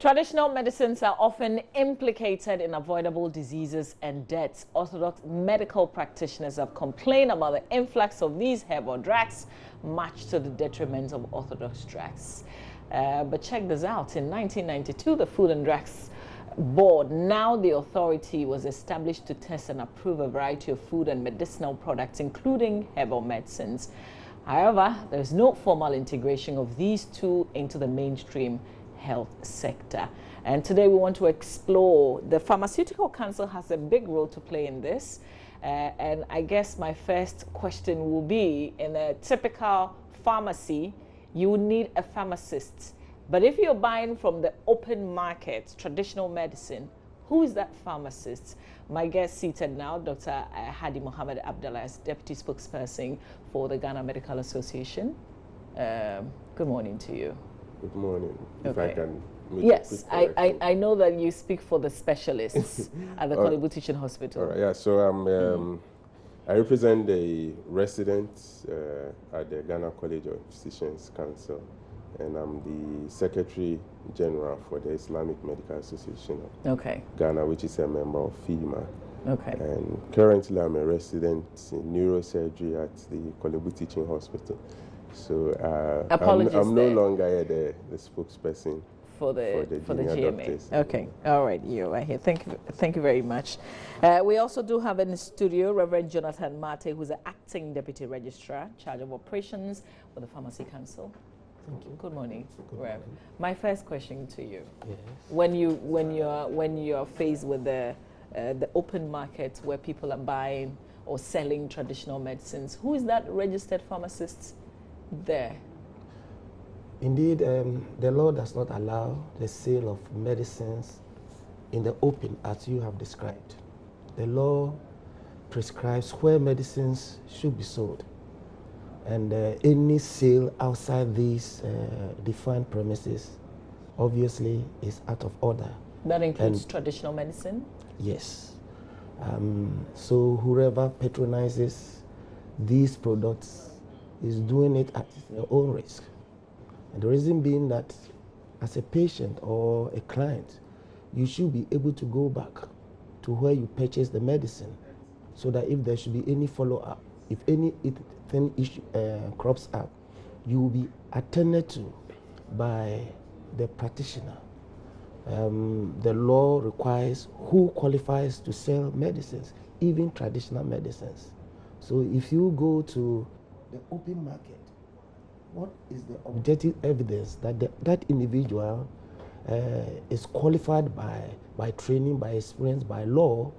Traditional medicines are often implicated in avoidable diseases and deaths. Orthodox medical practitioners have complained about the influx of these herbal drugs, much to the detriment of Orthodox drugs. But check this out. In 1992, the Food and Drugs Board, now the authority, was established to test and approve a variety of food and medicinal products, including herbal medicines. However, there is no formal integration of these two into the mainstream health sector. And today we want to explore. The Pharmaceutical Council has a big role to play in this. And I guess my first question will be, in a typical pharmacy, you would need a pharmacist. But if you're buying from the open market, traditional medicine, who is that pharmacist? My guest seated now, Dr. Hadi Mohammed Abdallah, is Deputy Spokesperson for the Ghana Medical Association. Good morning to you. Good morning. If okay. I can make yes, I know that you speak for the specialists at the Kolebu Teaching Hospital. All right, yeah, so I represent the residents at the Ghana College of Physicians Council, and I'm the Secretary General for the Islamic Medical Association of Ghana, which is a member of FEMA. Okay. And currently I'm a resident in neurosurgery at the Kolebu Teaching Hospital. So I'm no longer the spokesperson for the GMA. Doctors. Okay, all right, you're right here. Thank you very much. We also do have in the studio Reverend Jonathan Martey, who's the acting deputy registrar, in charge of operations for the Pharmacy Council. Thank you. Good morning, Rev. My first question to you: yes. when you're faced with the open market where people are buying or selling traditional medicines, who is that registered pharmacist there? Indeed, the law does not allow the sale of medicines in the open as you have described. The law prescribes where medicines should be sold, and any sale outside these defined premises obviously is out of order. That includes traditional medicine? Yes. So whoever patronizes these products is doing it at their own risk. And the reason being that as a patient or a client, you should be able to go back to where you purchased the medicine, so that if there should be any follow-up, if anything issue crops up, you will be attended to by the practitioner. The law requires who qualifies to sell medicines, even traditional medicines. So if you go to the open market, what is the objective evidence that that individual is qualified by training, by experience, by law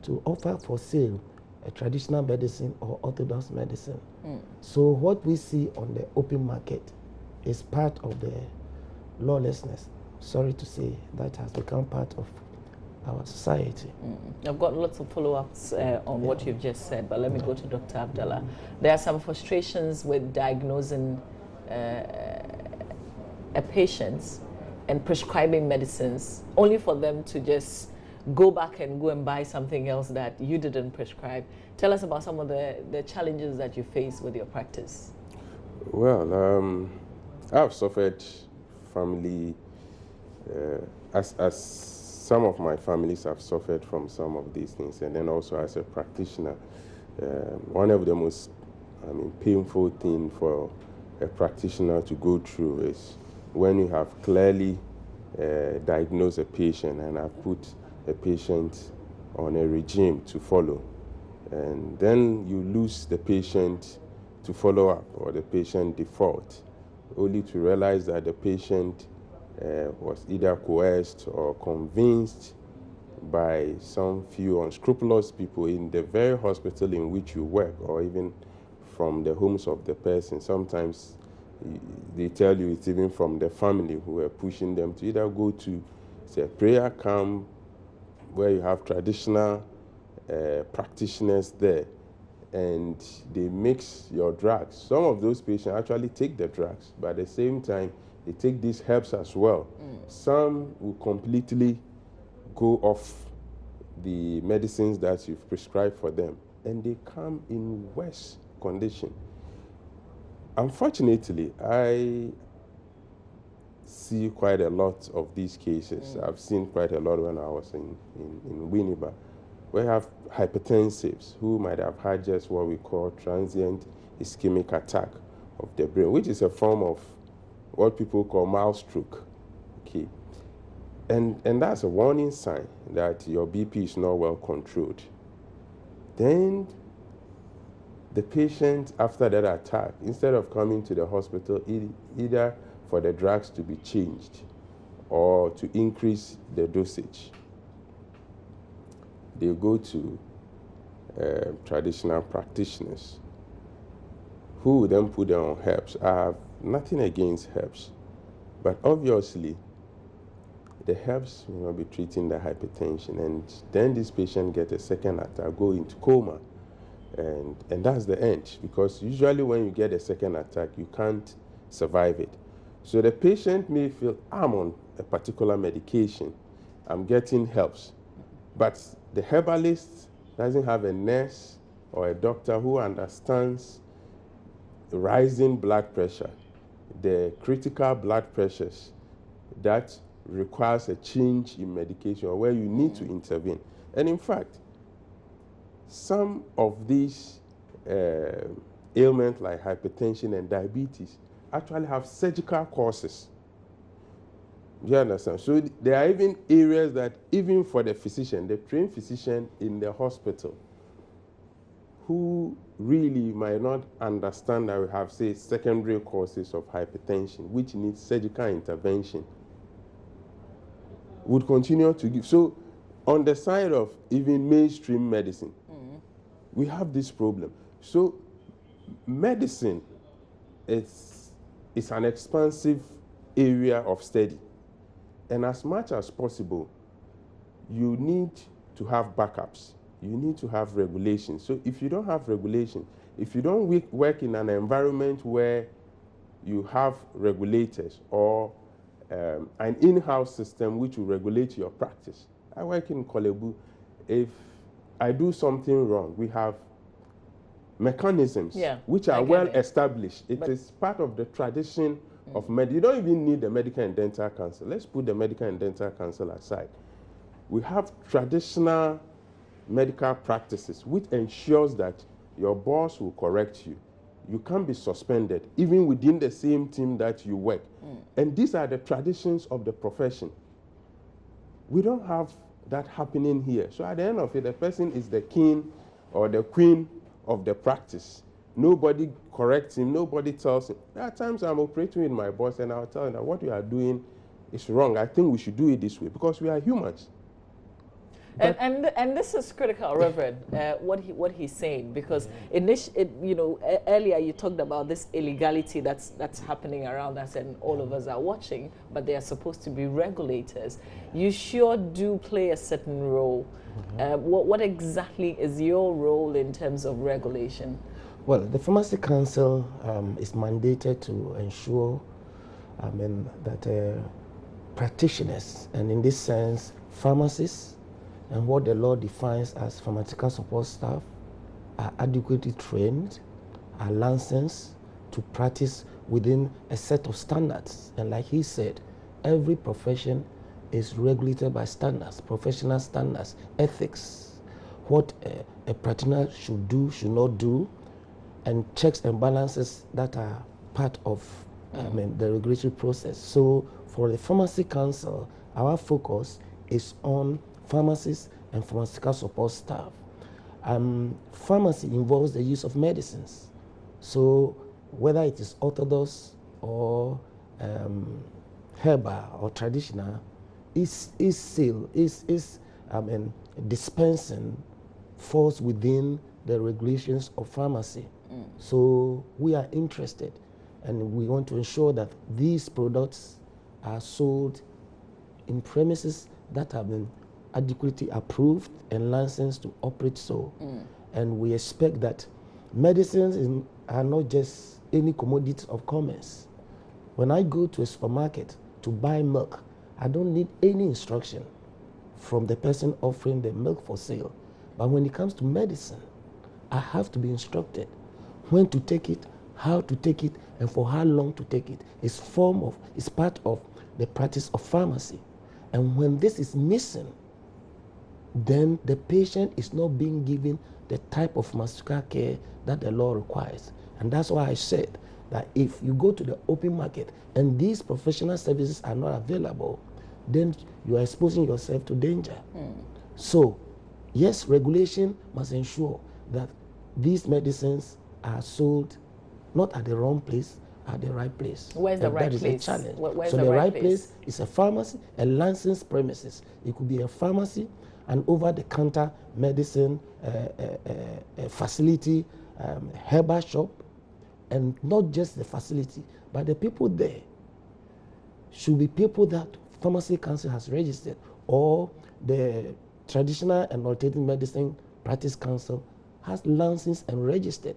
to offer for sale a traditional medicine or orthodox medicine? So what we see on the open market is part of the lawlessness. Sorry to say, that has become part of our society. I've got lots of follow-ups on what you've just said, but let me go to Dr. Abdallah. There are some frustrations with diagnosing a patient and prescribing medicines, only for them to just go back and buy something else that you didn't prescribe. Tell us about some of the challenges that you face with your practice. Well, I've suffered family, as some of my families have suffered from some of these things, and then also as a practitioner, one of the most painful thing for a practitioner to go through is when you have clearly diagnosed a patient and have put a patient on a regime to follow, and then you lose the patient to follow up, or the patient default, only to realize that the patient was either coerced or convinced by some few unscrupulous people in the very hospital in which you work, or even from the homes of the person. Sometimes they tell you it's even from the family who are pushing them to either go to, say, a prayer camp where you have traditional practitioners there, and they mix your drugs. Some of those patients actually take the drugs, but at the same time, they take these herbs as well. Some will completely go off the medicines that you've prescribed for them, and they come in worse condition. Unfortunately, see quite a lot of these cases. I've seen quite a lot when I was in Winneba. We have hypertensives who might have had just what we call transient ischemic attack of the brain, which is a form of what people call mild stroke. Okay. And that's a warning sign that your BP is not well controlled. Then the patient, after that attack, instead of coming to the hospital, either for the drugs to be changed or to increase the dosage, they go to traditional practitioners who will then put them on herbs. I have nothing against herbs, but obviously the herbs will not be treating the hypertension, and then this patient gets a second attack, go into coma, and that's the end, because usually when you get a second attack, you can't survive it. So the patient may feel, I'm on a particular medication, I'm getting herbs, but the herbalist doesn't have a nurse or a doctor who understands rising blood pressure, the critical blood pressures that requires a change in medication or where you need to intervene. And in fact, some of these ailments like hypertension and diabetes actually have surgical causes. Do you understand? So there are even areas that even for the physician, the trained physician in the hospital, who really might not understand that we have, say, secondary causes of hypertension, which needs surgical intervention, would continue to give. So on the side of even mainstream medicine, we have this problem. So medicine is an expansive area of study. And as much as possible, you need to have backups. You need to have regulations. So if you don't have regulation, if you don't work in an environment where you have regulators or an in-house system which will regulate your practice. I work in Kolebu. If I do something wrong, we have mechanisms which are well established. It is part of the tradition of medicine. You don't even need the Medical and Dental Council. Let's put the Medical and Dental Council aside. We have traditional medical practices which ensures that your boss will correct you. You can't be suspended, even within the same team that you work. And these are the traditions of the profession. We don't have that happening here. So at the end of it, the person is the king or the queen of the practice. Nobody corrects him, nobody tells him. There are times I'm operating with my boss and I'll tell him that what you are doing is wrong. I think we should do it this way because we are humans. And this is critical, Reverend, what he's saying, because earlier you talked about this illegality that's happening around us and all of us are watching, but they are supposed to be regulators. You sure do play a certain role. What exactly is your role in terms of regulation? Well, the Pharmacy Council is mandated to ensure that practitioners, and in this sense, pharmacists, and what the law defines as pharmaceutical support staff, are adequately trained, are licensed to practice within a set of standards. And like he said, every profession is regulated by standards, professional standards, ethics, what a practitioner should do, should not do, and checks and balances that are part of the regulatory process. So for the Pharmacy Council, our focus is on pharmacists and pharmaceutical support staff. Pharmacy involves the use of medicines. So whether it is orthodox or herbal or traditional, dispensing falls within the regulations of pharmacy. So we are interested and we want to ensure that these products are sold in premises that have been adequately approved and licensed to operate so. And we expect that medicines are not just any commodity of commerce. When I go to a supermarket to buy milk, I don't need any instruction from the person offering the milk for sale. But when it comes to medicine, I have to be instructed when to take it, how to take it, and for how long to take it. It's part of the practice of pharmacy. And when this is missing, then the patient is not being given the type of pharmaceutical care that the law requires. And that's why I said that if you go to the open market and these professional services are not available, then you are exposing yourself to danger. So, yes, regulation must ensure that these medicines are sold not at the wrong place, at the right place. Where's the right place? That is a challenge. Where's so the right place is a pharmacy, a licensed premises. It could be a pharmacy, an over-the-counter medicine facility, herbal shop, and not just the facility, but the people there should be people that Pharmacy Council has registered, or the Traditional and Alternative Medicine Practice Council has licensed and registered,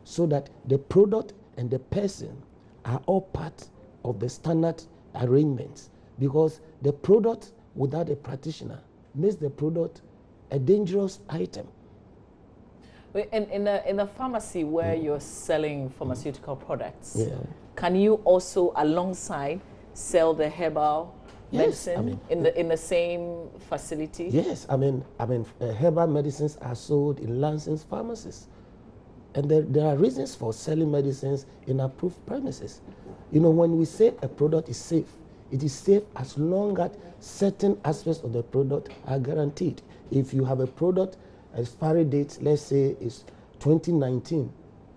so that the product and the person are all part of the standard arrangements. Because the product without a practitioner makes the product a dangerous item. In a pharmacy where you're selling pharmaceutical products, can you also alongside sell the herbal medicine in the same facility? Yes, herbal medicines are sold in licensed pharmacies. And there are reasons for selling medicines in approved premises. You know, when we say a product is safe, it is safe as long as certain aspects of the product are guaranteed. If you have a product, expiry date, let's say, is 2019,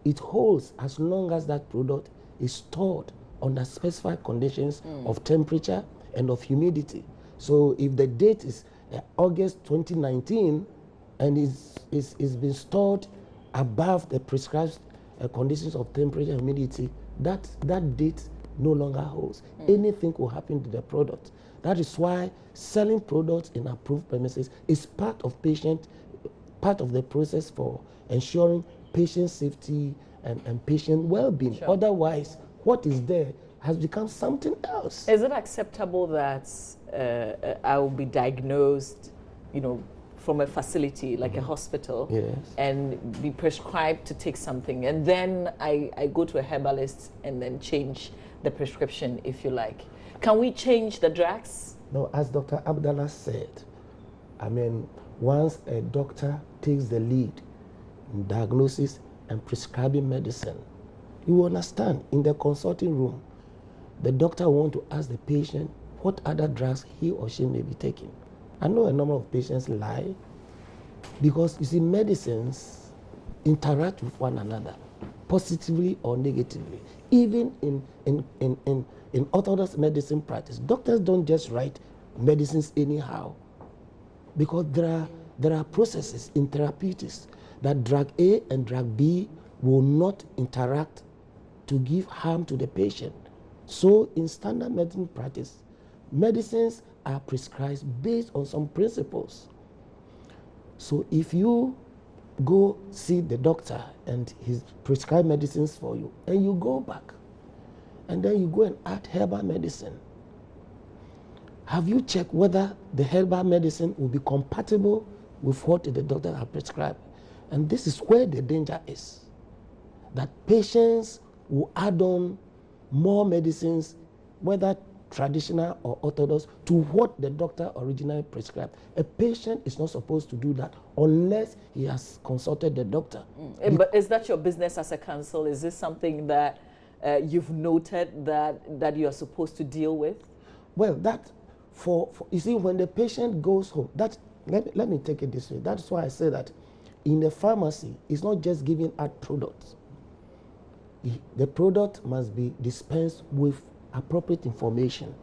it holds as long as that product is stored under specified conditions of temperature and of humidity. So if the date is August 2019 and it's been stored above the prescribed conditions of temperature and humidity, that date no longer holds. Anything could happen to the product. That is why selling products in approved premises is part of the process for ensuring patient safety and patient well-being. Sure. Otherwise, what is there has become something else. Is it acceptable that I will be diagnosed, from a facility like a hospital, and be prescribed to take something, and then I go to a herbalist and then change the prescription, if you like? Can we change the drugs? No, as Dr. Abdallah said, once a doctor takes the lead in diagnosis and prescribing medicine, you will understand in the consulting room, the doctor will want to ask the patient what other drugs he or she may be taking. I know a number of patients lie because, you see, medicines interact with one another, positively or negatively. Even in orthodox medicine practice, doctors don't just write medicines anyhow, because there are processes in therapeutics that drug A and drug B will not interact to give harm to the patient. So in standard medicine practice, medicines are prescribed based on some principles. So if you go see the doctor and he's prescribed medicines for you, and you go back, and then you go and add herbal medicine, have you checked whether the herbal medicine will be compatible with what the doctor has prescribed? And this is where the danger is, that patients will add on more medicines, whether traditional or orthodox, to what the doctor originally prescribed. A patient is not supposed to do that unless he has consulted the doctor. But is that your business as a council? Is this something that you've noted that you are supposed to deal with? Well, that for you see, when the patient goes home, let me take it this way. That's why I say that in the pharmacy, it's not just giving out products. The product must be dispensed with appropriate information.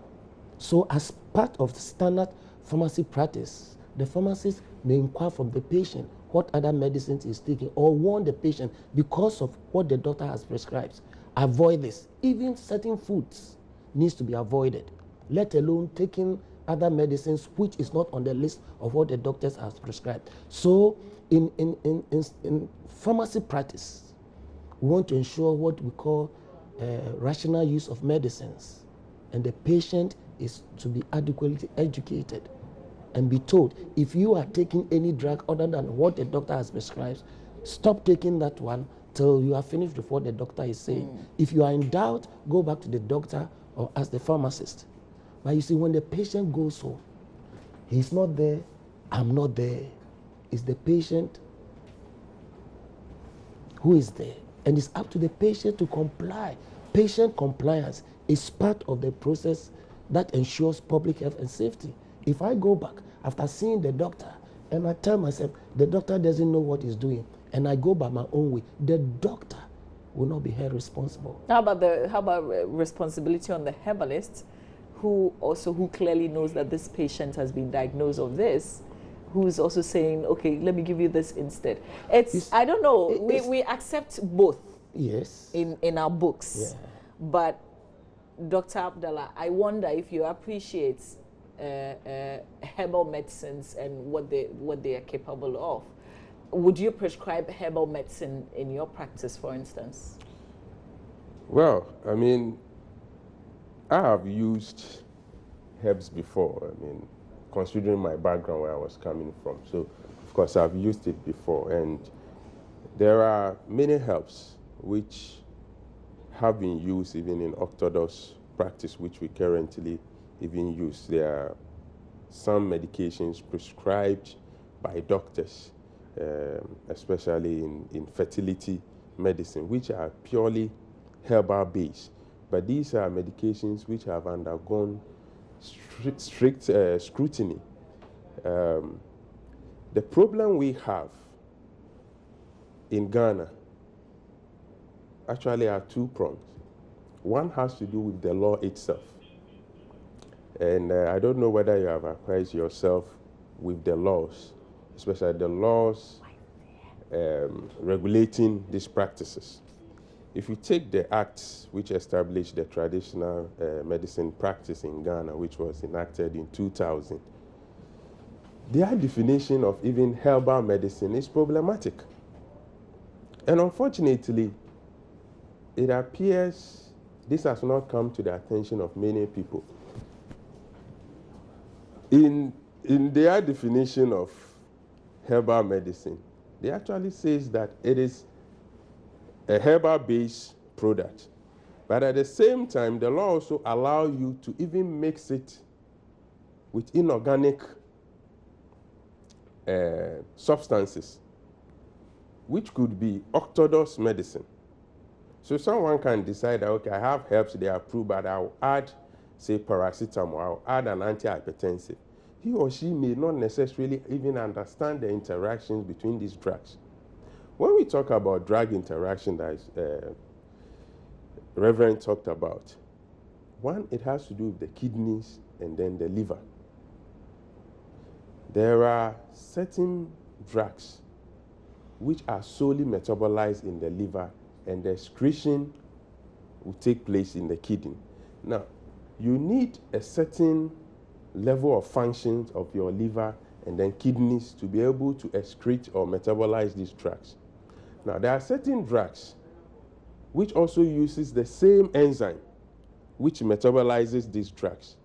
So as part of the standard pharmacy practice, the pharmacist may inquire from the patient what other medicines he's taking, or warn the patient because of what the doctor has prescribed. Avoid this. Even certain foods needs to be avoided, let alone taking other medicines which is not on the list of what the doctors has prescribed. So in pharmacy practice, we want to ensure what we call rational use of medicines, and the patient is to be adequately educated and be told, if you are taking any drug other than what the doctor has prescribed, stop taking that one till you are finished with what the doctor is saying. If you are in doubt, go back to the doctor or ask the pharmacist. But you see, when the patient goes home, he's not there, I'm not there. It's the patient who is there. And it's up to the patient to comply. Patient compliance is part of the process that ensures public health and safety. If I go back after seeing the doctor and I tell myself the doctor doesn't know what he's doing and I go by my own way, the doctor will not be held responsible. How about responsibility on the herbalist, who clearly knows that this patient has been diagnosed of this, who is also saying, okay, let me give you this instead. I don't know, we accept both. Yes. In our books. Yeah. But Dr. Abdallah, I wonder if you appreciate herbal medicines and what they are capable of. Would you prescribe herbal medicine in your practice, for instance? Well, I mean, I have used herbs before. I mean, considering my background where I was coming from. So, of course, I've used it before. And there are many herbs which have been used even in Orthodox practice, which we currently even use. There are some medications prescribed by doctors, especially in fertility medicine, which are purely herbal based. But these are medications which have undergone strict scrutiny. The problem we have in Ghana actually are two prongs. One has to do with the law itself. And I don't know whether you have apprised yourself with the laws, especially the laws regulating these practices. If you take the acts which established the traditional medicine practice in Ghana, which was enacted in 2000, their definition of even herbal medicine is problematic. And unfortunately, it appears this has not come to the attention of many people. In their definition of herbal medicine, they actually says that it is a herbal-based product. But at the same time, the law also allows you to even mix it with inorganic substances, which could be Orthodox medicine. So someone can decide that, okay, I have herbs, they are approved, but I'll add, say, paracetamol, I'll add an antihypertensive. He or she may not necessarily even understand the interactions between these drugs. When we talk about drug interaction that Reverend talked about, one, it has to do with the kidneys and then the liver. There are certain drugs which are solely metabolized in the liver, and the excretion will take place in the kidney. Now, you need a certain level of functions of your liver and then kidneys to be able to excrete or metabolize these drugs. Now, there are certain drugs which also uses the same enzyme which metabolizes these drugs.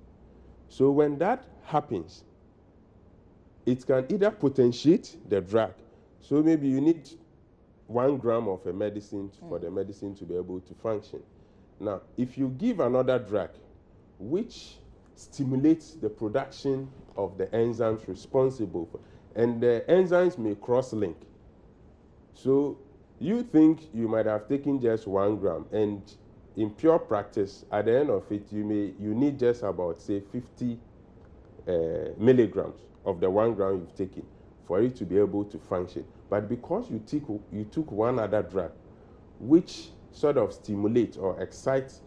So when that happens, it can either potentiate the drug. So maybe you need 1 gram of a medicine for the medicine to be able to function. Now, if you give another drug which stimulates the production of the enzymes responsible for, and the enzymes may cross-link. So you think you might have taken just 1 gram, and in pure practice, at the end of it, you need just about, say, 50 milligrams of the 1 gram you've taken for it to be able to function. But because you took one other drug, which sort of stimulates or excites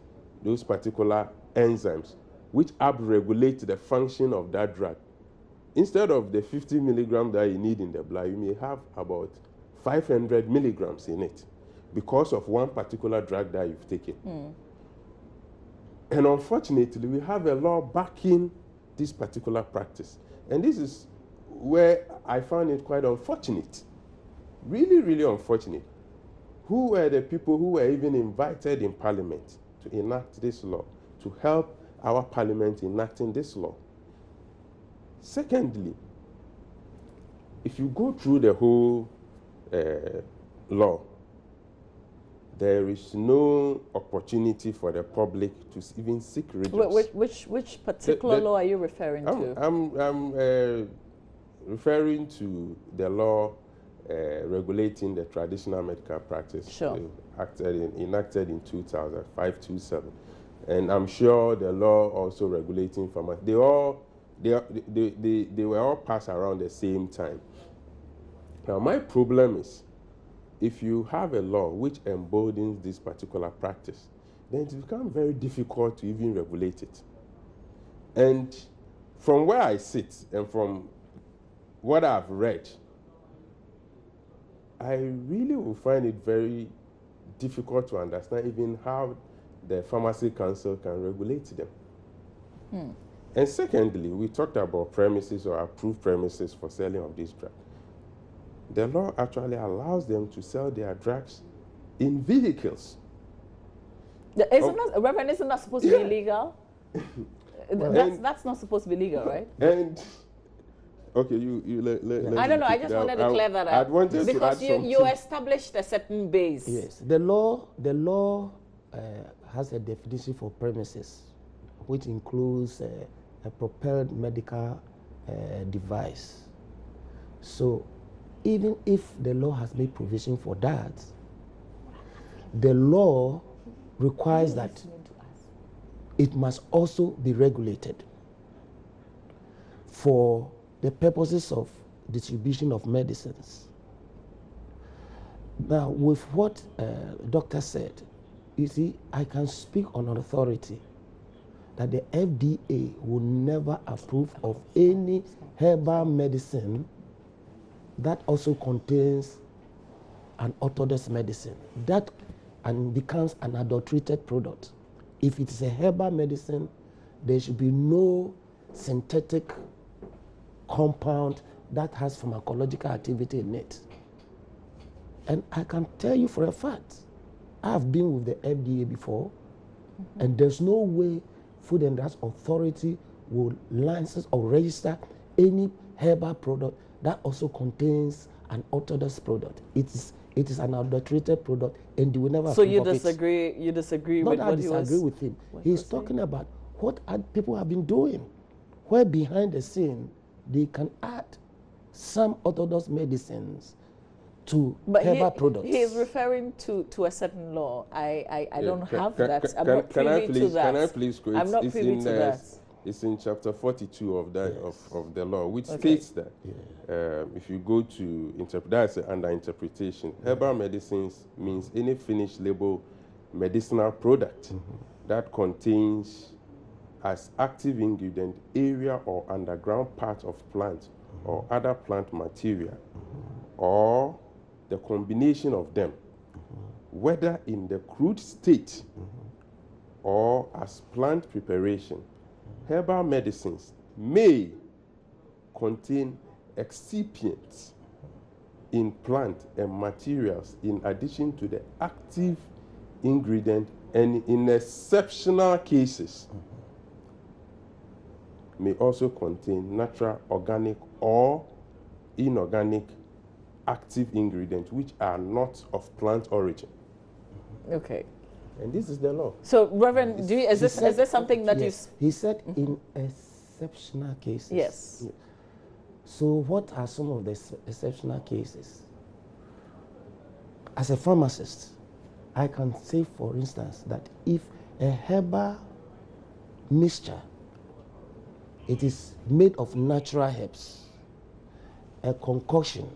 those particular enzymes, which upregulate the function of that drug, instead of the 50 milligrams that you need in the blood, you may have about 500 milligrams in it because of one particular drug that you've taken. And unfortunately, we have a law backing this particular practice. And this is where I found it quite unfortunate. Really, really unfortunate. Who were the people who were even invited in Parliament to enact this law, to help our Parliament enacting this law? Secondly, if you go through the whole law, there is no opportunity for the public to even seek redress. Which particular law are you referring to? I'm referring to the law regulating the traditional medical practice. Sure. Enacted in 2005-27, and I'm sure the law also regulating pharmacy. They were all passed around the same time. Now my problem is, if you have a law which emboldens this particular practice, then it becomes very difficult to even regulate it. And from where I sit and from what I've read, I really will find it very difficult to understand even how the Pharmacy Council can regulate them. And secondly, we talked about premises or approved premises for selling of this drug. The law actually allows them to sell their drugs in vehicles. Reverend, isn't that supposed to be illegal? That's not supposed to be legal, right? And okay, let I don't know. I just wanted to clear that up because you established a certain base. Yes, the law has a definition for premises, which includes a propelled medical device. So, even if the law has made provision for that, the law requires that it must also be regulated for the purposes of distribution of medicines. Now, with what doctor said, you see, I can speak on authority that the FDA will never approve of any herbal medicine that also contains an orthodox medicine that and becomes an adulterated product. If it is a herbal medicine, there should be no synthetic compound that has pharmacological activity in it. And I can tell you for a fact, I've been with the FDA before, and there's no way Food and Drugs Authority will license or register any herbal product that also contains an orthodox product. It is an adulterated product, and they will never. So you disagree? You disagree with what he was? I disagree with him. He's talking about what people have been doing, where behind the scene they can add some orthodox medicines to herbal products. He is referring to a certain law. I don't have that. I'm not privy to that. Can I please go? I'm not privy to that. It's in chapter 42 of that of the law, which states that if you go to that's under interpretation, herbal medicines means any finished label medicinal product that contains as active ingredient area or underground part of plant or other plant material or the combination of them, whether in the crude state or as plant preparation. Herbal medicines may contain excipients in plant and materials in addition to the active ingredient, and in exceptional cases may also contain natural, organic, or inorganic active ingredients which are not of plant origin. Okay. And this is the law. So, Reverend, is this something that He said in exceptional cases. Yes. So what are some of the exceptional cases? As a pharmacist, I can say, for instance, that if a herbal mixture, it is made of natural herbs, a concoction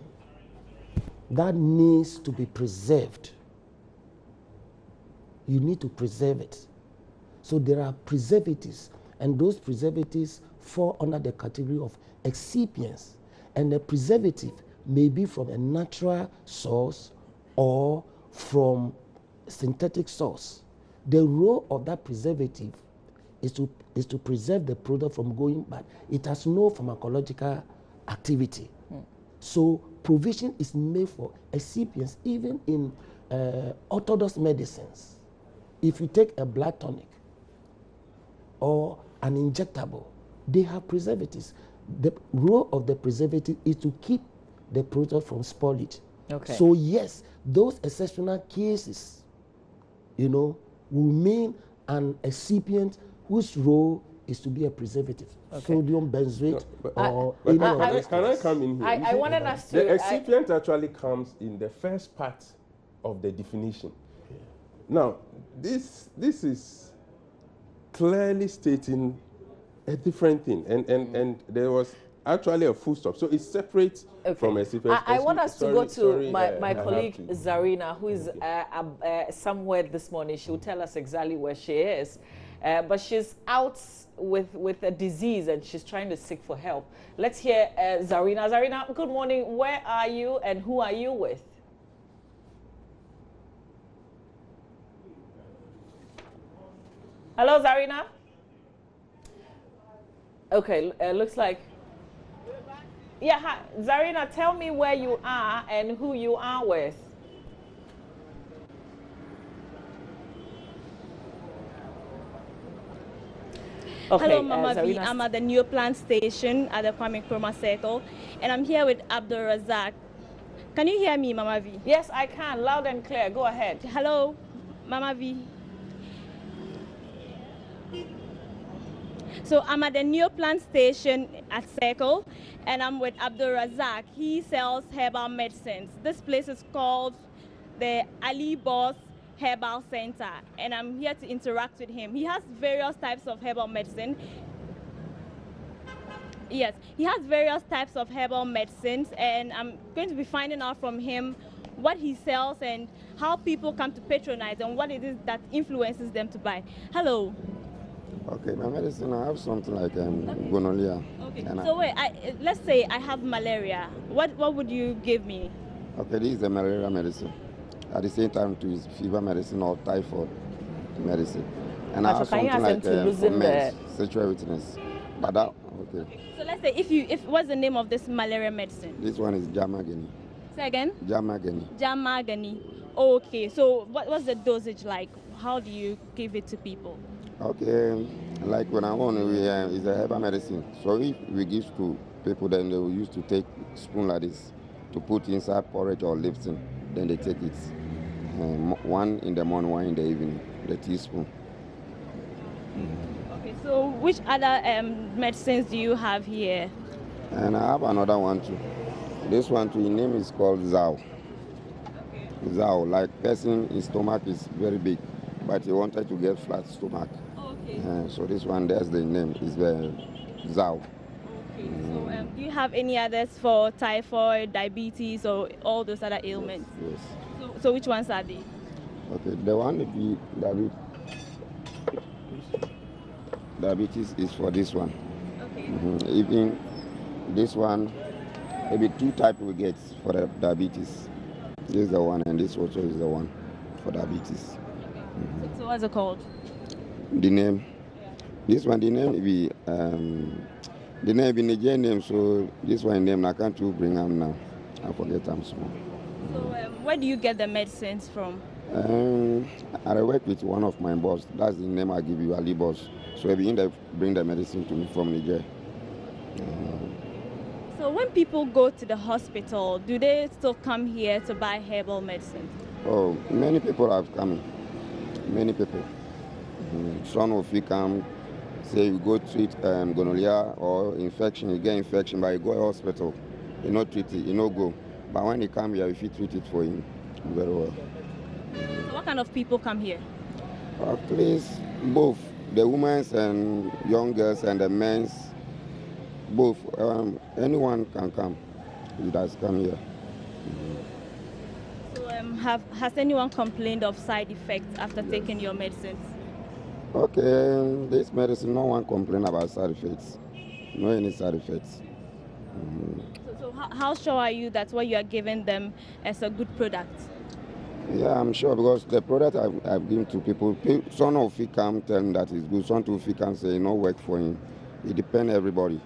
that needs to be preserved, you need to preserve it. So there are preservatives, and those preservatives fall under the category of excipients. And the preservative may be from a natural source or from synthetic source. The role of that preservative is to preserve the product from going bad. It has no pharmacological activity. So provision is made for excipients, even in orthodox medicines. If you take a blood tonic or an injectable, they have preservatives. The role of the preservative is to keep the product from spoilage. Okay. So yes, those exceptional cases you know, will mean an excipient whose role is to be a preservative. Sodium benzoate or any of those. Can I come in here? I wanted us to... The excipient actually comes in the first part of the definition. Yeah. Now, this is clearly stating a different thing, and there was actually a full stop. So it's separate from excipient. I want us to go to my colleague Zarina, who is somewhere this morning. She will tell us exactly where she is. But she's out with a disease and she's trying to seek for help. Let's hear Zarina. Zarina, good morning. Where are you and who are you with? Hello, Zarina? Okay, looks like... Yeah, hi. Zarina, tell me where you are and who you are with. Okay, hello, Mama V. I'm at the new plant station at the Kwame Nkrumah Circle, and I'm here with Abdul Razak. Can you hear me, Mama V? Yes, I can, loud and clear. Go ahead. Hello, Mama V. So I'm at the new plant station at Circle, and I'm with Abdul Razak. He sells herbal medicines. This place is called the Ali Boss Herbal Center, and I'm here to interact with him. He has various types of herbal medicine. Yes, he has various types of herbal medicines, and I'm going to be finding out from him what he sells and how people come to patronize and what it is that influences them to buy. Hello. Okay, my medicine, I have something like gonorrhea. Okay, so wait, let's say I have malaria. What would you give me? Okay, this is a malaria medicine. At the same time, to is fever medicine or typhoid medicine. And I have something like for men's sexual witness. But that, okay. So let's say what's the name of this malaria medicine? This one is Jamagani. Say again? Jamagani. Jamagani. Okay, so what's the dosage like? How do you give it to people? Okay, like when I want, it's a herbal medicine. So if we give to people, then they will use to take spoon like this to put inside porridge or Lipton. Then they take it. One in the morning, one in the evening, the teaspoon. Okay, so which other medicines do you have here? And I have another one too. This one too, his name is called Zao. Okay. Zao, like person, his stomach is very big, but he wanted to get flat stomach. Okay. So this one, there's the name, is Zao. Okay, so do you have any others for typhoid, diabetes, or all those other ailments? Yes. So which ones are they? Okay, the one diabetes is for this one. Okay. Even this one, maybe two types we get for the diabetes. This is the one, and this also is the one for diabetes. Okay. So what's it called? The name. This one, the name will be the name in Nigerian name. So this one name I can't bring them now. I forget them small. So where do you get the medicines from? I work with one of my boss. That's the name I give you, Ali Boss. So I begin to bring the medicine to me from Niger. So when people go to the hospital, do they still come here to buy herbal medicine? Oh, many people have come. Many people. Some of you come, say you go treat gonorrhea or infection, you get infection, but you go to the hospital, you not treat it, you not go. But when you come here, if you treat it for him very well. So what kind of people come here? At least both, the women's and young girls and the men's, both. Anyone can come. He does come here. So has anyone complained of side effects after taking your medicines? Okay, this medicine, no one complain about side effects. No any side effects. So how sure are you that what you are giving them is a good product? Yeah, I'm sure, because the product I've given to people, some of you come tell me that it's good, some of you can say no work for him. It depends everybody.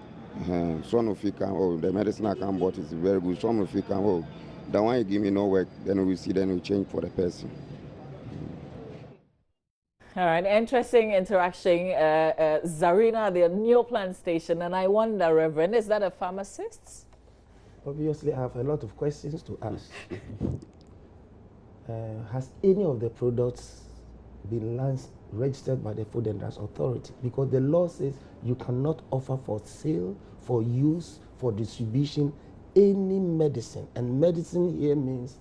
Some of you can, oh, the medicine I can bought is very good. Some of you can, oh, the one you give me no work, then we see, then we change for the person. All right, interesting interaction. Zarina, the new plant station, and I wonder, Reverend, is that a pharmacist? Obviously, I have a lot of questions to ask. Has any of the products been registered by the Food and Drugs Authority, because the law says you cannot offer for sale, for use, for distribution any medicine, and medicine here means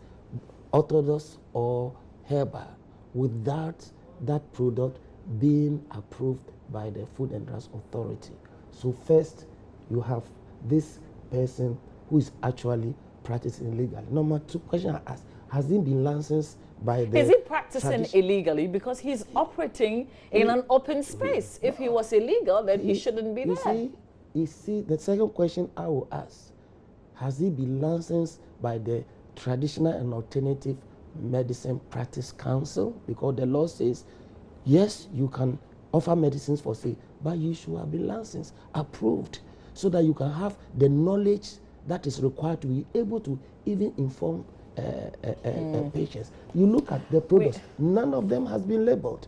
Orthodox or Herbal, without that product being approved by the Food and Drugs Authority. So first, you have this person who is actually practicing illegally. Number two question I ask, has he been licensed by the... Is he practicing illegally? Because he's operating in an open space. If he was illegal, then he shouldn't be there. You see, the second question I will ask, has he been licensed by the Traditional and Alternative Medicine Practice Council? Because the law says, yes, you can offer medicines for sale, but you should have been licensed, approved, so that you can have the knowledge that is required to be able to even inform patients. You look at the products, none of them has been labeled.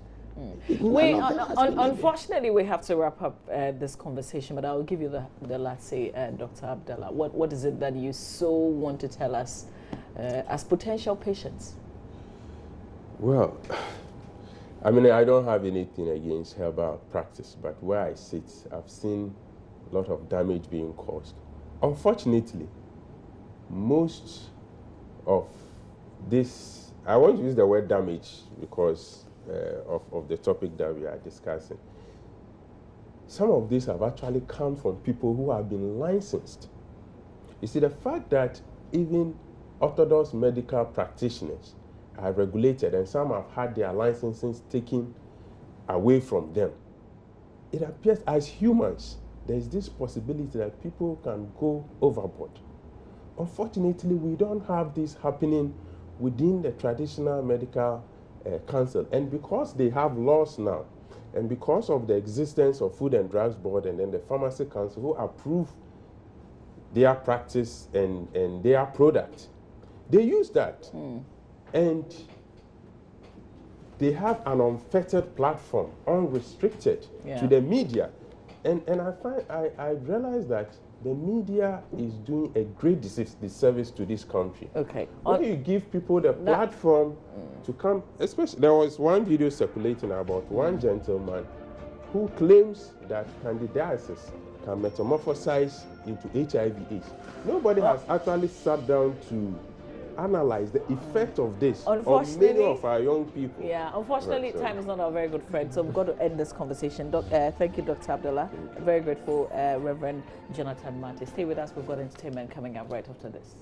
Unfortunately, we have to wrap up this conversation, but I'll give you the last say, Dr. Abdallah. What is it that you so want to tell us as potential patients? Well, I mean, I don't have anything against herbal practice, but where I sit, I've seen a lot of damage being caused. Unfortunately, most of this, I want to use the word damage because of the topic that we are discussing. Some of these have actually come from people who have been licensed. You see, the fact that even Orthodox medical practitioners are regulated and some have had their licenses taken away from them, it appears as humans, there is this possibility that people can go overboard. Unfortunately, we don't have this happening within the traditional medical council. And because they have laws now, and because of the existence of Food and Drugs Board and then the Pharmacy Council who approve their practice and their product, they use that. And they have an unfettered platform, unrestricted to the media. And I realize that the media is doing a great disservice to this country. Okay. When you give people the platform to come, especially, there was one video circulating about one gentleman who claims that candidiasis can metamorphosize into HIV/AIDS. Nobody has actually sat down to analyze the effect of this on many of our young people. Yeah, unfortunately, time is not a very good friend, so we've got to end this conversation. Thank you, Dr. Abdallah. Very grateful, Reverend Jonathan Martey. Stay with us. We've got entertainment coming up right after this.